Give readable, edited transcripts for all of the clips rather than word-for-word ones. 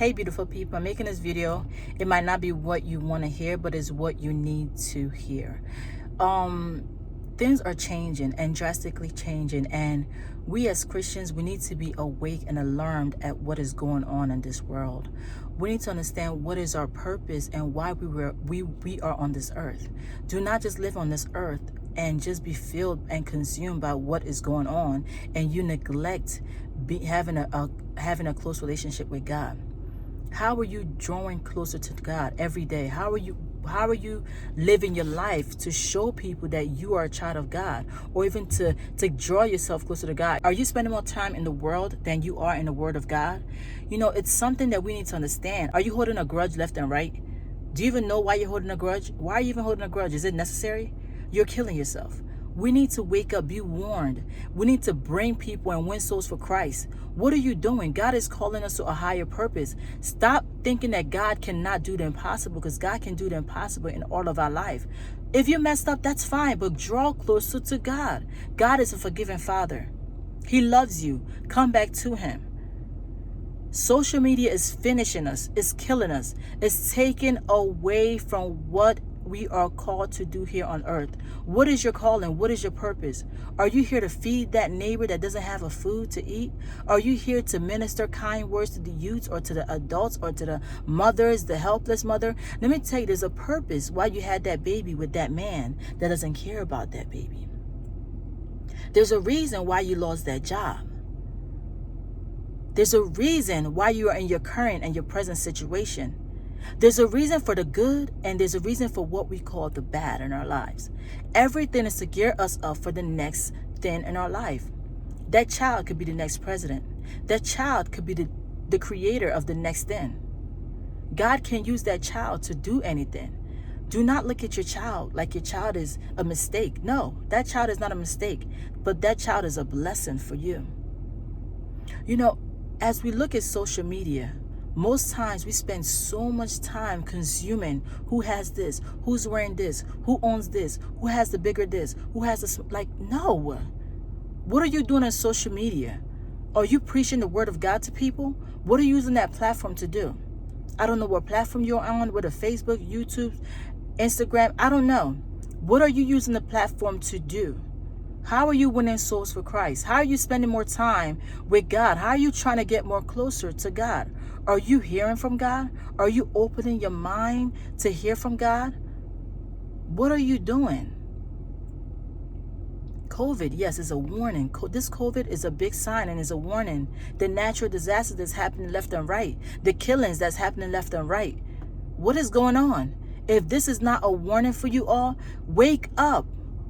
Hey beautiful people, I'm making this video. It might not be what you want to hear, but it's what you need to hear. Things are changing and drastically changing, and we as Christians, we need to be awake and alarmed at what is going on in this world. We need to understand what is our purpose and why we are on this earth. Do not just live on this earth and just be filled and consumed by what is going on, and you neglect having a close relationship with God. How are you drawing closer to God every day? How are you living your life to show people that you are a child of God, or even to draw yourself closer to God? Are you spending more time in the world than you are in the Word of God? You know, it's something that we need to understand. Are you holding a grudge left and right? Do you even know why you're holding a grudge? Why are you even holding a grudge? Is it necessary? You're killing yourself. We need to wake up, be warned. We need to bring people and win souls for Christ. What are you doing? God is calling us to a higher purpose. Stop thinking that God cannot do the impossible, because God can do the impossible in all of our life. If you messed up, that's fine, but draw closer to God. God is a forgiving Father. He loves you. Come back to Him. Social media is finishing us. It's killing us. It's taking away from what we are called to do here on earth. What is your calling? What is your purpose? Are you here to feed that neighbor that doesn't have a food to eat? Are you here to minister kind words to the youths, or to the adults, or to the mothers, the helpless mother? Let me tell you, there's a purpose why you had that baby with that man that doesn't care about that baby. There's a reason why you lost that job. There's a reason why you are in your current and your present situation. There's a reason for the good, and there's a reason for what we call the bad in our lives. Everything is to gear us up for the next thing in our life. That child could be the next president. That child could be the creator of the next thing. God can use that child to do anything. Do not look at your child like your child is a mistake. No, that child is not a mistake, but that child is a blessing for you. You know, as we look at social media, most times we spend so much time consuming who has this, who's wearing this, who owns this, who has the bigger this, who has this. Like, no. What are you doing on social media? Are you preaching the word of God to people? What are you using that platform to do? I don't know what platform you're on, whether Facebook, YouTube, Instagram, I don't know. What are you using the platform to do? How are you winning souls for Christ? How are you spending more time with God? How are you trying to get more closer to God? Are you hearing from God? Are you opening your mind to hear from God? What are you doing? COVID, yes, is a warning. This COVID is a big sign and is a warning. The natural disasters that's happening left and right. The killings that's happening left and right. What is going on? If this is not a warning for you all, wake up.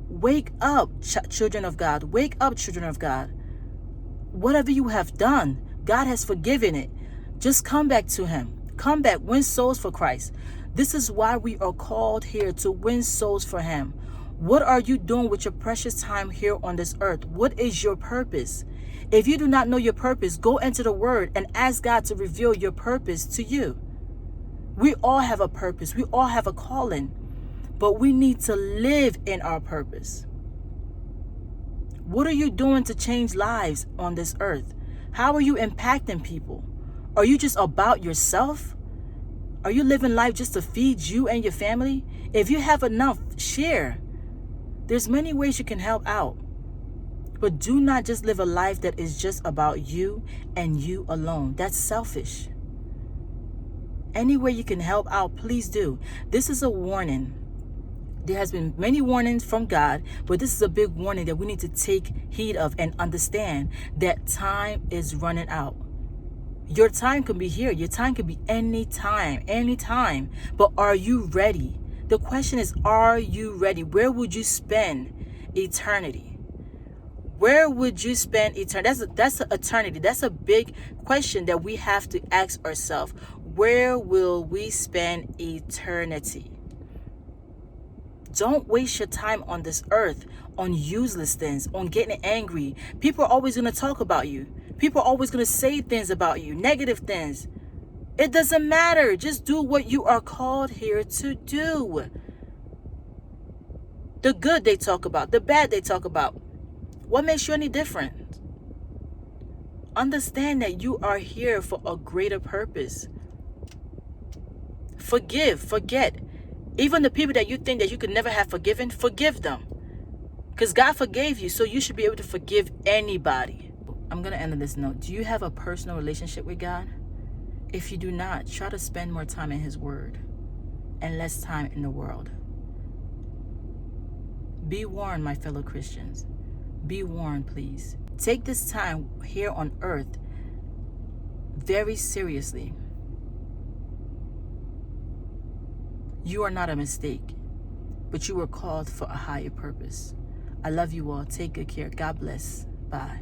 Wake up, children of God. Wake up, children of God. Whatever you have done, God has forgiven it. Just come back to Him. Come back, win souls for Christ. This is why we are called here, to win souls for Him. What are you doing with your precious time here on this earth? What is your purpose? If you do not know your purpose, go into the Word and ask God to reveal your purpose to you. We all have a purpose. We all have a calling. But we need to live in our purpose. What are you doing to change lives on this earth? How are you impacting people? Are you just about yourself? Are you living life just to feed you and your family? If you have enough, share. There's many ways you can help out. But do not just live a life that is just about you and you alone. That's selfish. Any way you can help out, please do. This is a warning. There has been many warnings from God, but this is a big warning that we need to take heed of and understand that time is running out. Your time can be here. Your time can be anytime. But are you ready? The question is, are you ready? Where would you spend eternity? Where would you spend eternity? That's eternity. That's a big question that we have to ask ourselves. Where will we spend eternity? Don't waste your time on this earth on useless things, on getting angry. People are always going to talk about you. People are always going to say things about you, negative things. It doesn't matter. Just do what you are called here to do. The good they talk about, the bad they talk about. What makes you any different? Understand that you are here for a greater purpose. Forgive, forget. Even the people that you think that you could never have forgiven, forgive them. Because God forgave you, so you should be able to forgive anybody. I'm going to end on this note. Do you have a personal relationship with God? If you do not, try to spend more time in His Word and less time in the world. Be warned, my fellow Christians. Be warned, please. Take this time here on earth very seriously. You are not a mistake, but you were called for a higher purpose. I love you all. Take good care. God bless. Bye.